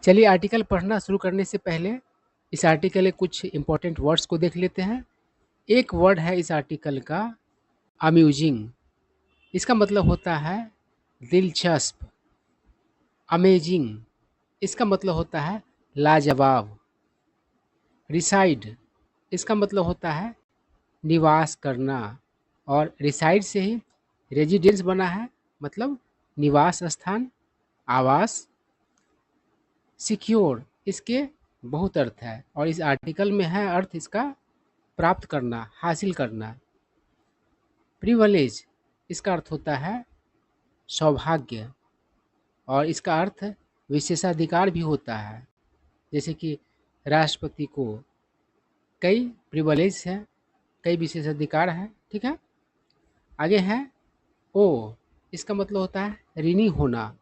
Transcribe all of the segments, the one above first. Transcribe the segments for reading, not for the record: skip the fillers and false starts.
चलिए आर्टिकल पढ़ना शुरू करने से पहले इस आर्टिकल के कुछ इंपॉर्टेंट वर्ड्स को देख लेते हैं। एक वर्ड है इस आर्टिकल का अम्यूजिंग। इसका मतलब होता है दिलचस्प। अमेजिंग इसका मतलब होता है लाजवाब। रिसाइड इसका मतलब होता है निवास करना, और रिसाइड से ही रेजिडेंस बना है, मतलब निवास स्थान, आवास। सिक्योर इसके बहुत अर्थ है और इस आर्टिकल में है अर्थ इसका प्राप्त करना, हासिल करना। प्रिविलेज इसका अर्थ होता है सौभाग्य, और इसका अर्थ विशेषाधिकार भी होता है। जैसे कि राष्ट्रपति को कई प्रिविलेज हैं, कई विशेषाधिकार हैं, ठीक है। आगे है ओ, इसका मतलब होता है ऋणी होना,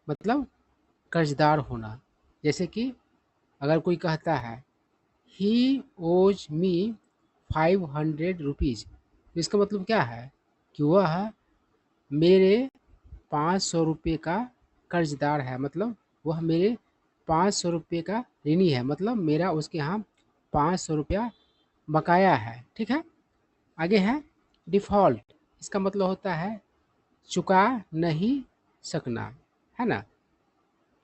मतलब कर्जदार होना। जैसे कि अगर कोई कहता है ही ओज मी 500 रुपीज़, तो इसका मतलब क्या है कि वह मेरे 500 रुपये का कर्जदार है, मतलब वह मेरे 500 रुपये का ऋणी है, मतलब मेरा उसके यहाँ 500 रुपया बकाया है, ठीक है। आगे है डिफ़ॉल्ट, इसका मतलब होता है चुका नहीं सकना, है ना।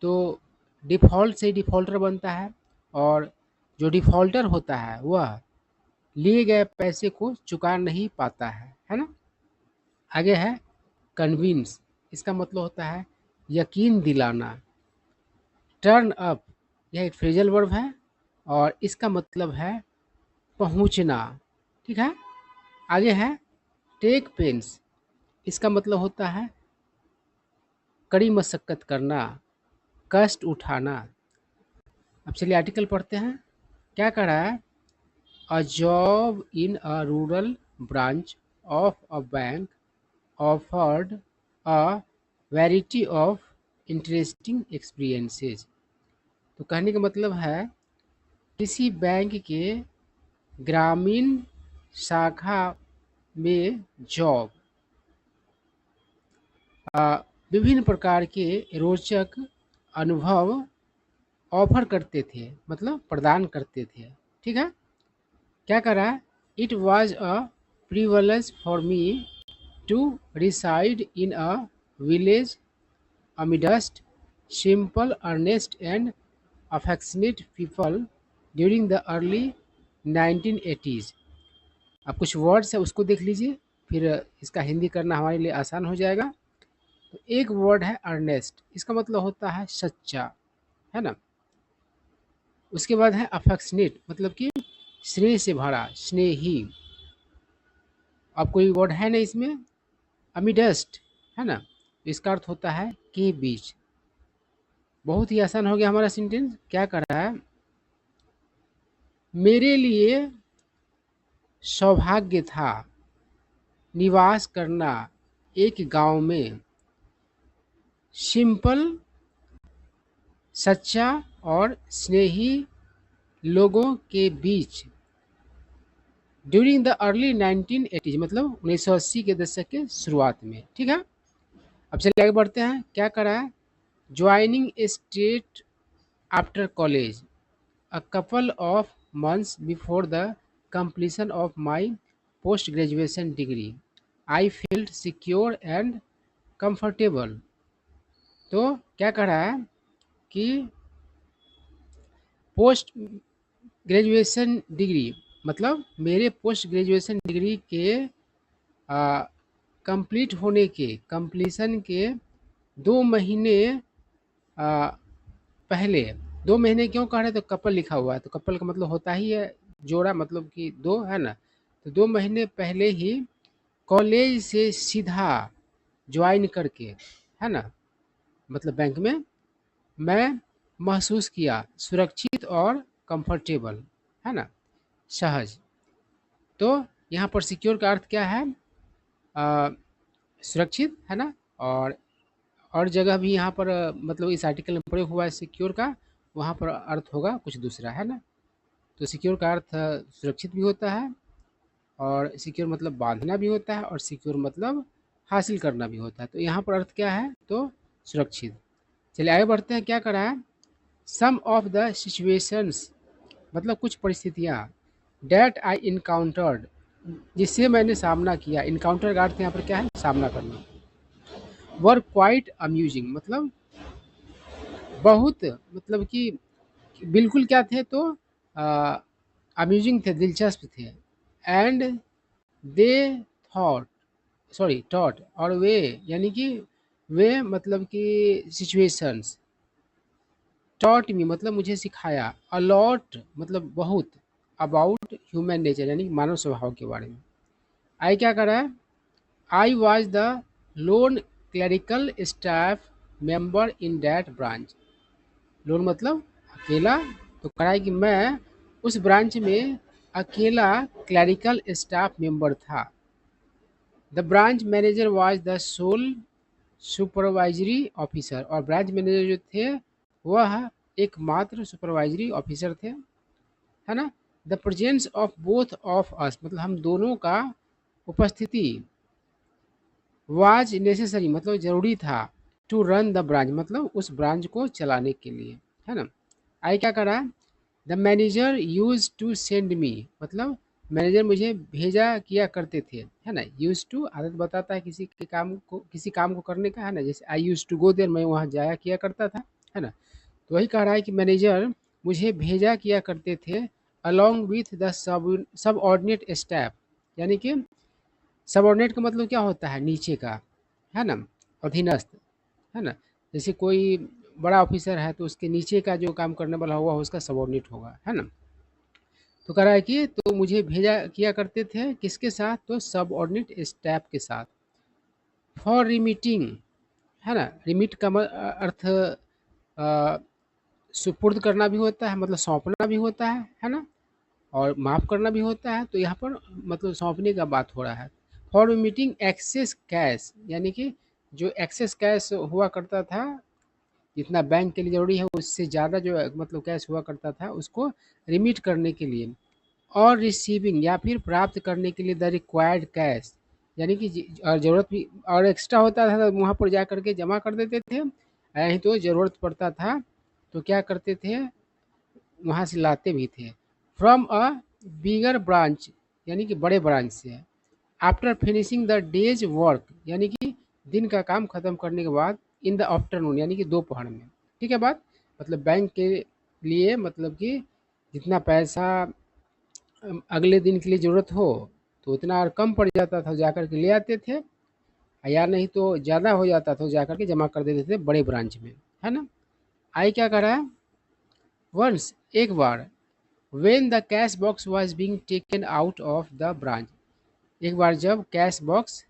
तो डिफ़ॉल्ट से डिफ़ॉल्टर बनता है, और जो डिफ़ॉल्टर होता है वह लिए गए पैसे को चुका नहीं पाता है ना। आगे है कन्विंस, इसका मतलब होता है यकीन दिलाना। टर्न अप यह एक फ्रेजल वर्ब है और इसका मतलब है पहुंचना, ठीक है। आगे है टेक पेन्स, इसका मतलब होता है कड़ी मशक्कत करना, कष्ट उठाना। अब चलिए आर्टिकल पढ़ते हैं। क्या कह रहा है? A job in a rural branch of a bank offered a variety of interesting experiences. तो कहने का मतलब है किसी बैंक के ग्रामीण शाखा में जॉब विभिन्न प्रकार के रोचक अनुभव ऑफर करते थे, मतलब प्रदान करते थे, ठीक है। क्या करा? It was a privilege for me to reside in a village amidst simple, earnest and affectionate people during the early 1980s। अब कुछ वर्ड्स है उसको देख लीजिए, फिर इसका हिंदी करना हमारे लिए आसान हो जाएगा। तो एक वर्ड है अर्नेस्ट, इसका मतलब होता है सच्चा, है ना। उसके बाद है अफेक्शनेट, मतलब कि स्नेह से भरा, स्नेही। अब कोई वर्ड है ना इसमें, अमिडस्ट, है ना। तो इसका अर्थ होता है के बीच। बहुत ही आसान हो गया हमारा सेंटेंस। क्या कर रहा है? मेरे लिए सौभाग्य था निवास करना एक गांव में, सिंपल, सच्चा और स्नेही लोगों के बीच ड्यूरिंग द अर्ली 1980, मतलब 1980 के दशक के शुरुआत में, ठीक है। अब चलिए आगे बढ़ते हैं। क्या करा है? Joining state after college a couple of months before the completion of my post graduation degree, I felt secure and comfortable। तो क्या कह रहा है कि पोस्ट ग्रेजुएशन डिग्री, मतलब मेरे पोस्ट ग्रेजुएशन डिग्री के कंप्लीट होने के, कंप्लीशन के 2 महीने पहले। 2 महीने क्यों कह रहे हैं? तो कपल लिखा हुआ है, तो कपल का मतलब होता ही है जोड़ा, मतलब कि दो, है ना। तो 2 महीने पहले ही कॉलेज से सीधा ज्वाइन करके, है ना, मतलब बैंक में, मैं महसूस किया सुरक्षित और कंफर्टेबल, है ना, सहज। तो यहाँ पर सिक्योर का अर्थ क्या है? अ, सुरक्षित, है ना। और जगह भी यहाँ पर मतलब इस आर्टिकल में प्रयोग हुआ है सिक्योर का, वहाँ पर अर्थ होगा कुछ दूसरा, है ना। तो सिक्योर का अर्थ सुरक्षित भी होता है, और सिक्योर मतलब बांधना भी होता है, और सिक्योर मतलब हासिल करना भी होता है। तो यहाँ पर अर्थ क्या है? तो सुरक्षित। चलिए आगे बढ़ते हैं। क्या करा है? सम ऑफ द सिचुएशंस मतलब कुछ परिस्थितियाँ डैट आई इनकाउंटर्ड जिससे मैंने सामना किया। इनकाउंटर का अर्थ यहाँ पर क्या है? सामना करना। वर क्वाइट अम्यूजिंग मतलब बहुत मतलब कि बिल्कुल क्या थे तो अम्यूजिंग थे, दिलचस्प थे। And they thought sorry taught और वे यानी कि वे मतलब कि सिचुएशंस टॉट मी मतलब मुझे सिखाया। अलॉट मतलब बहुत। अबाउट ह्यूमन नेचर यानी कि मानव स्वभाव के बारे में। आई क्या करा है? I was the loan clerical staff member in that branch. Loan मतलब अकेला। तो कहा है कि मैं उस ब्रांच में अकेला क्लरिकल स्टाफ मेंबर था। The branch manager was the sole supervisory officer और ब्रांच मैनेजर जो थे वह एकमात्र सुपरवाइजरी ऑफिसर थे, है ना। The presence of both of us मतलब हम दोनों का उपस्थिति वाज नेसेसरी मतलब ज़रूरी था। टू रन द ब्रांच मतलब उस ब्रांच को चलाने के लिए, है ना। आई क्या करा? The manager use to send me मतलब मैनेजर मुझे भेजा किया करते थे, है ना। यूज टू आदत बताता है किसी काम को करने का, है ना। जैसे आई यूज टू गो देयर मैं वहाँ जाया किया करता था, है ना। तो वही कह रहा है कि मैनेजर मुझे भेजा किया करते थे along with the sub ordinate staff यानी कि सबऑर्डिनेट का मतलब क्या होता है? नीचे का, है ना, अधीनस्थ, है ना। जैसे कोई बड़ा ऑफिसर है तो उसके नीचे का जो काम करने वाला होगा उसका सबऑर्डिनेट होगा, है ना। तो कह रहा है कि तो मुझे भेजा किया करते थे किसके साथ? तो सबऑर्डिनेट स्टाफ के साथ। फॉर रिमीटिंग, है ना। रिमीट का अर्थ अ, सुपुर्द करना भी होता है मतलब सौंपना भी होता है ना। और माफ़ करना भी होता है। तो यहाँ पर मतलब सौंपने का बात हो रहा है। फॉर मीटिंग एक्सेस कैश यानी कि जो एक्सेस कैश हुआ करता था, जितना बैंक के लिए ज़रूरी है उससे ज़्यादा जो मतलब कैश हुआ करता था उसको रिमिट करने के लिए। और रिसीविंग या फिर प्राप्त करने के लिए द रिक्वायर्ड कैश यानी कि और ज़रूरत भी और एक्स्ट्रा होता था तो वहाँ पर जा कर के जमा कर देते थे। नहीं तो ज़रूरत पड़ता था तो क्या करते थे? वहाँ से लाते भी थे। फ्रॉम अ बिगर ब्रांच यानी कि बड़े ब्रांच से। After finishing the days work यानी कि दिन का काम खत्म करने के बाद। इन द आफ्टरनून यानी कि दोपहर में। ठीक है बात। मतलब बैंक के लिए मतलब कि जितना पैसा अगले दिन के लिए ज़रूरत हो तो उतना और कम पड़ जाता था जाकर के ले आते थे, या नहीं तो ज़्यादा हो जाता था जाकर के जमा कर देते थे बड़े ब्रांच में, है ना। आई क्या करा है? वंस एक बार when the cash box was being taken out of the branch एक बार जब कैश बॉक्स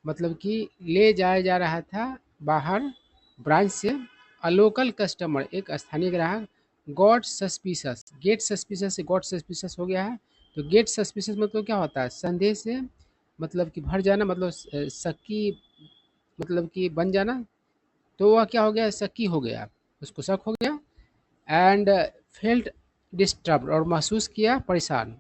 मतलब कि ले जाया जा रहा था बाहर ब्रांच से। अ लोकल कस्टमर एक स्थानीय ग्राहक गॉट सस्पिशस गेट सस्पिशस से गॉट सस्पिशस हो गया है। तो गेट सस्पिशस मतलब क्या होता है? संदेह से मतलब कि भर जाना मतलब शक्की मतलब कि बन जाना। तो वह क्या हो गया? शक्की हो गया, उसको शक हो गया। एंड फेल्ट डिस्टर्ब और महसूस किया परेशान।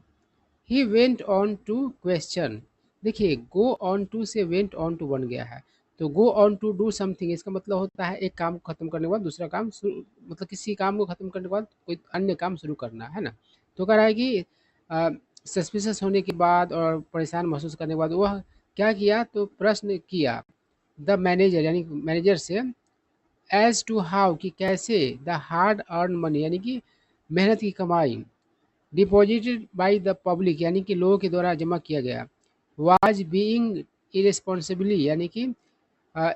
He went on to question देखिए गो ऑन टू से वेंट ऑन टू बन गया है। तो go on to do something इसका मतलब होता है एक काम को खत्म करने के बाद दूसरा काम मतलब किसी काम को खत्म करने के बाद कोई अन्य काम शुरू करना, है ना। तो कह रहा है कि सस्पिशस होने के बाद और परेशान महसूस करने के बाद वह क्या किया? तो प्रश्न किया द मैनेजर यानी मैनेजर से एज टू हाउ कि कैसे द हार्ड अर्न मनी यानी कि मेहनत की कमाई डिपॉजिटेड बाय द पब्लिक यानी कि लोगों के द्वारा जमा किया गया वाज बीइंग इरेस्पॉन्सिबली यानी कि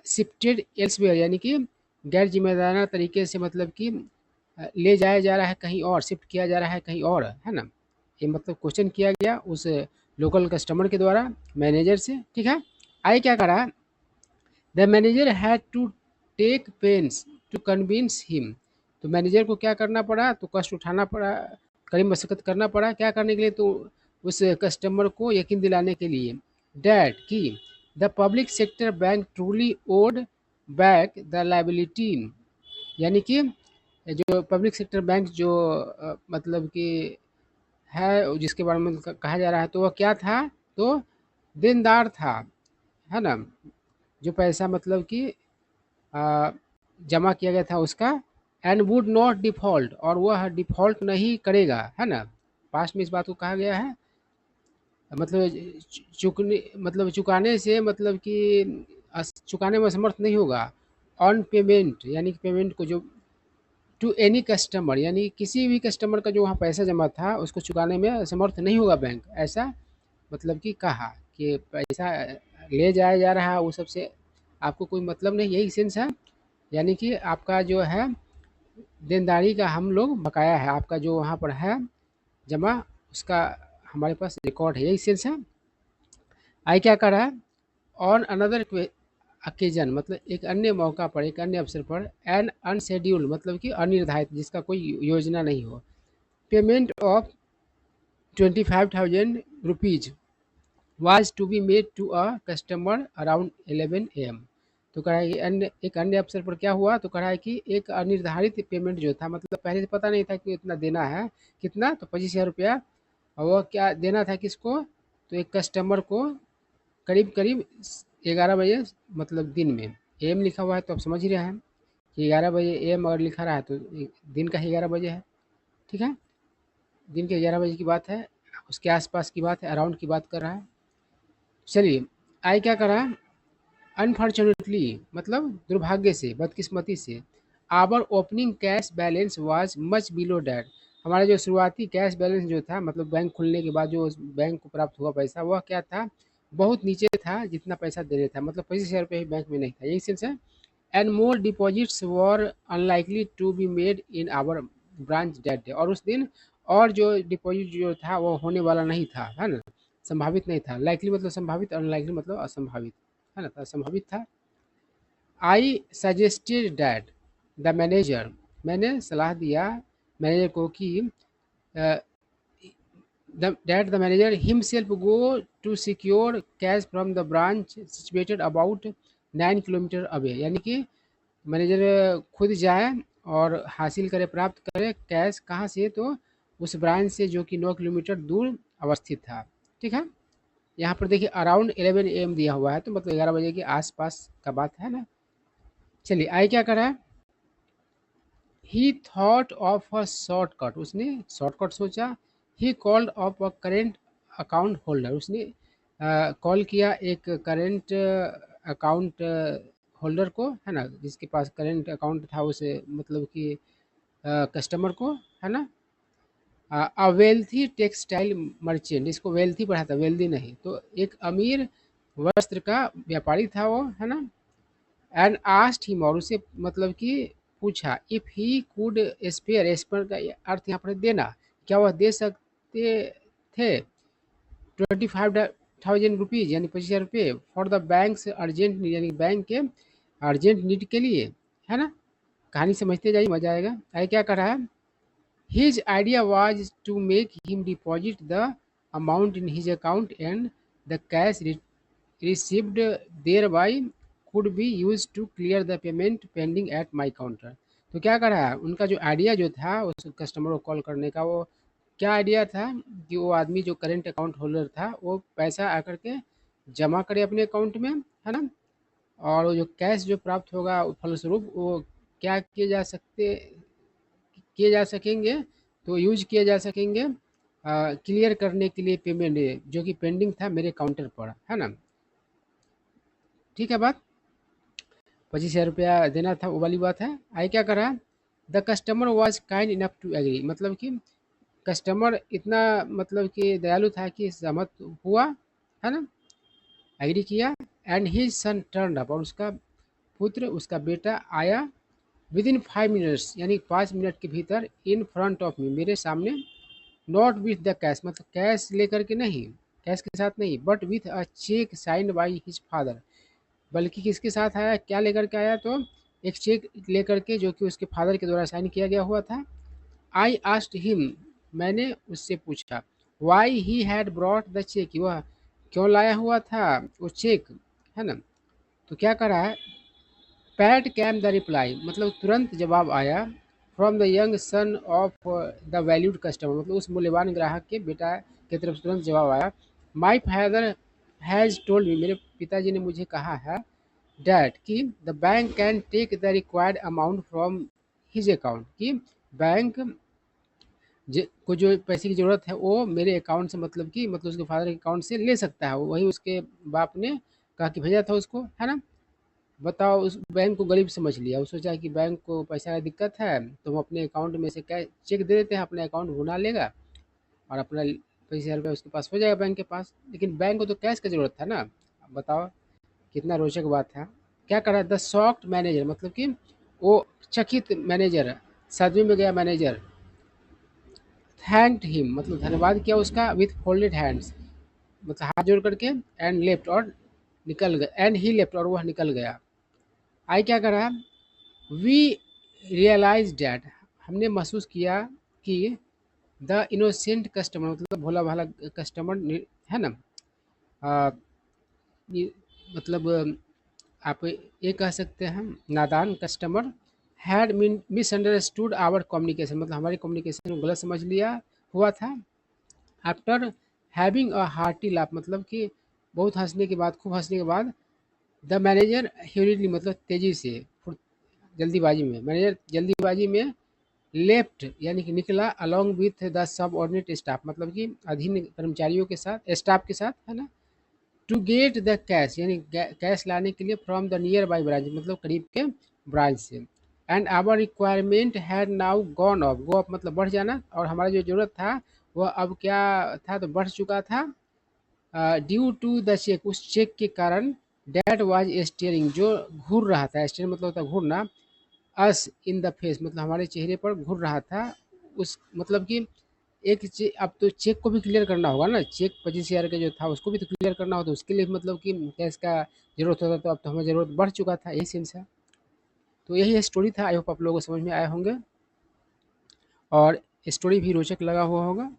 शिफ्टेड एल्सवेयर यानी कि गैर जिम्मेदाराना तरीके से मतलब कि ले जाया जा रहा है कहीं और, शिफ्ट किया जा रहा है कहीं और, है ना। ये मतलब क्वेश्चन किया गया उस लोकल कस्टमर के द्वारा मैनेजर से, ठीक है। आई क्या करा? The manager had to take pains to convince him तो मैनेजर को क्या करना पड़ा? तो कष्ट उठाना पड़ा, कड़ी मशक्कत करना पड़ा। क्या करने के लिए? तो उस कस्टमर को यकीन दिलाने के लिए डैट कि the public sector bank truly owed back the liability यानी कि जो पब्लिक सेक्टर बैंक जो मतलब कि है जिसके बारे में कहा जा रहा है तो वह क्या था? तो देनदार था, है ना। जो पैसा मतलब कि अ, जमा किया गया था उसका एंड वुड नॉट डिफ़ॉल्ट, और वह डिफ़ॉल्ट नहीं करेगा, है ना। पास्ट में इस बात को कहा गया है। मतलब चुकने मतलब चुकाने से मतलब कि चुकाने में असमर्थ नहीं होगा। ऑन पेमेंट यानी कि पेमेंट को जो टू एनी कस्टमर यानी किसी भी कस्टमर का जो वहाँ पैसा जमा था उसको चुकाने में असमर्थ नहीं होगा बैंक, ऐसा मतलब कि कहा कि पैसा ले जाया जा रहा है वो सबसे आपको कोई मतलब नहीं, यही सेंस है। यानी कि आपका जो है देनदारी का हम लोग बकाया है, आपका जो वहाँ पर है जमा, उसका हमारे पास रिकॉर्ड है, यही सेंस है। आई क्या कर रहा है, ऑन अनदर अकेजन मतलब एक अन्य मौका पर, एक अन्य अवसर पर, एन अनशेड्यूल मतलब कि अनिर्धारित जिसका कोई योजना नहीं हो, payment of 25,000 rupees was to be made to a customer around 11 AM। तो कहा है कि अन्य एक अन्य अवसर पर क्या हुआ, तो कहा है कि एक अनिर्धारित पेमेंट जो था, मतलब पहले से पता नहीं था कि इतना देना है, कितना, तो 25,000 रुपया, और वह क्या देना था किसको, तो एक कस्टमर को करीब करीब 11 बजे, मतलब दिन में एम लिखा हुआ है तो आप समझ ही रहे हैं कि 11 बजे एम अगर लिखा रहा है तो दिन का ही 11 बजे है, ठीक है। दिन के 11 बजे की बात है, उसके आसपास की बात है, अराउंड की बात कर रहा है। चलिए, आई क्या कर रहा है, अनफॉर्चुनेटली मतलब दुर्भाग्य से, बदकिस्मती से, our opening cash balance was much below that. हमारा जो शुरुआती कैश बैलेंस जो था, मतलब बैंक खुलने के बाद जो उस बैंक को प्राप्त हुआ पैसा, वह क्या था, बहुत नीचे था जितना पैसा देने था, मतलब 25,000 रुपये ही बैंक में नहीं था, यही सेंस है। And more deposits were unlikely to be made in our branch that day, और उस दिन और जो डिपॉजिट जो था वो होने वाला नहीं था, है ना, संभावित नहीं था। लाइकली मतलब संभावित, अनलाइकली मतलब असंभावित, है ना, तो असंभावित था। I suggested that the manager, मैंने सलाह दिया मैनेजर को कि that the manager himself go to secure cash from the branch situated about 9 kilometre away, यानी कि मैनेजर खुद जाए और हासिल करे, प्राप्त करे कैश, कहाँ से, तो उस ब्रांच से जो कि 9 किलोमीटर दूर अवस्थित था, ठीक है। यहाँ पर देखिए अराउंड 11 AM दिया हुआ है, तो मतलब 11 बजे के आसपास का बात है ना। चलिए, आई क्या कर रहा है, ही थॉट ऑफ अ शॉर्टकट, उसने शॉर्टकट सोचा। He called of a current account holder, उसने कॉल किया एक करेंट अकाउंट होल्डर को, है ना, जिसके पास करेंट अकाउंट था उसे, मतलब कि कस्टमर को, है ना। अ वेल्थी टेक्सटाइल मर्चेंट, इसको वेल्थी पढ़ा था, वेल्दी नहीं, तो एक अमीर वस्त्र का व्यापारी था वो, है ना। एंड आस्ट हिम, और उसे मतलब कि पूछा, if he could spare, spare का ये अर्थ यहाँ पर देना, क्या वह दे सकते थे 25,000 रुपीज़ यानी 25,000 रुपये, for the banks urgent need, यानी बैंक के अर्जेंट नीड के लिए, है ना। कहानी समझते जाइए, मजा आएगा। आगे क्या कर रहा है, his idea was to make him deposit the amount in his account and the cash received thereby could be used to clear the payment pending at my counter। तो क्या करा है, उनका जो आइडिया जो था उस कस्टमर को कॉल करने का, वो क्या आइडिया था कि वो आदमी जो करेंट अकाउंट होल्डर था वो पैसा आकर के जमा करे अपने अकाउंट में, है ना, और वो जो कैश जो प्राप्त होगा फलस्वरूप वो क्या किए जा सकेंगे, तो यूज किए जा सकेंगे क्लियर करने के लिए पेमेंट जो कि पेंडिंग था मेरे काउंटर पर, है ना, ठीक है बात। 25,000 रुपया देना था, वो वाली बात है। आई क्या करा, the customer was kind enough to agree, मतलब कि कस्टमर इतना मतलब कि दयालु था कि सहमत हुआ, है ना, एग्री किया। And his son turn up, और उसका पुत्र, उसका बेटा आया, विद इन 5 मिनट्स यानी 5 मिनट के भीतर, इन फ्रंट ऑफ मी, मेरे सामने, नॉट विथ द कैश मतलब कैश लेकर के नहीं, कैश के साथ नहीं, but with a cheque signed by his father, बल्कि किसके साथ आया, क्या लेकर के आया, तो एक चेक लेकर के जो कि उसके फादर के द्वारा साइन किया गया हुआ था। आई आस्क्ड हिम, मैंने उससे पूछा, why he had brought the cheque, वह क्यों लाया हुआ था वो चेक, है ना। तो क्या करा है, पैट कैम द रिप्लाई मतलब तुरंत जवाब आया, from the young son of the valued customer, मतलब उस मूल्यवान ग्राहक के बेटा की तरफ से तुरंत जवाब आया। My father has told me, मेरे पिताजी ने मुझे कहा है, डैट कि the bank can take the required amount from his account कि बैंक को जो पैसे की ज़रूरत है वो मेरे अकाउंट से मतलब कि मतलब उसके फादर के अकाउंट से ले सकता है। वही उसके बाप ने कहा कि भेजा था उसको, है ना? बताओ, उस बैंक को गरीब समझ लिया। वो सोचा कि बैंक को पैसा की दिक्कत है तो हम अपने अकाउंट में से कैश चेक दे देते हैं, अपने अकाउंट भुना लेगा और अपना पैसे 1000 रुपये उसके पास हो जाएगा बैंक के पास। लेकिन बैंक को तो कैश की ज़रूरत था ना। अब बताओ कितना रोचक बात है। क्या करा द शॉक्ड मैनेजर, मतलब कि वो चकित मैनेजर, सदमे में गया मैनेजर, थैंक्ड हिम मतलब धन्यवाद किया उसका, विथ फोल्डेड हैंड्स मतलब हाथ जोड़ करके, एंड लेफ्ट और निकल गया, एंड ही लेफ्ट और वह निकल गया। आई क्या करा, वी रियलाइज डैट हमने महसूस किया कि द इनोसेंट कस्टमर मतलब भोला भाला कस्टमर है ना, आ, ये मतलब आप ये कह सकते हैं नादान customer had misunderstood our communication मतलब हमारी कम्युनिकेशन को गलत समझ लिया हुआ था। After having a hearty laugh मतलब कि बहुत हंसने के बाद, खूब हंसने के बाद, द मैनेजर ह्यूरिडली मतलब तेजी से, जल्दीबाजी में, मैनेजर जल्दीबाजी में लेफ्ट यानी कि निकला, along with the sub ordinate staff मतलब कि अधीन कर्मचारियों के साथ, स्टाफ के साथ, है ना, टू गेट द कैश यानी कैश लाने के लिए from the nearby branch मतलब करीब के ब्रांच से। And our requirement had now gone off, go up मतलब बढ़ जाना, और हमारा जो जरूरत था वह अब क्या था तो बढ़ चुका था, ड्यू टू द चेक उस चेक के कारण, डैट वाज स्टेयरिंग जो घूर रहा था, स्टेयर मतलब होता है घूरना, अस इन द फेस मतलब हमारे चेहरे पर घूर रहा था। उस मतलब कि अब तो चेक को भी क्लियर करना होगा ना, चेक 25,000 का जो था उसको भी तो क्लियर करना होता, उसके लिए मतलब कि कैश का जरूरत होता, तो अब तो हमें ज़रूरत बढ़ चुका था, यही सेंस है। तो यही स्टोरी था, आई होप आप लोगों को समझ में आया होंगे और स्टोरी भी रोचक लगा हुआ होगा।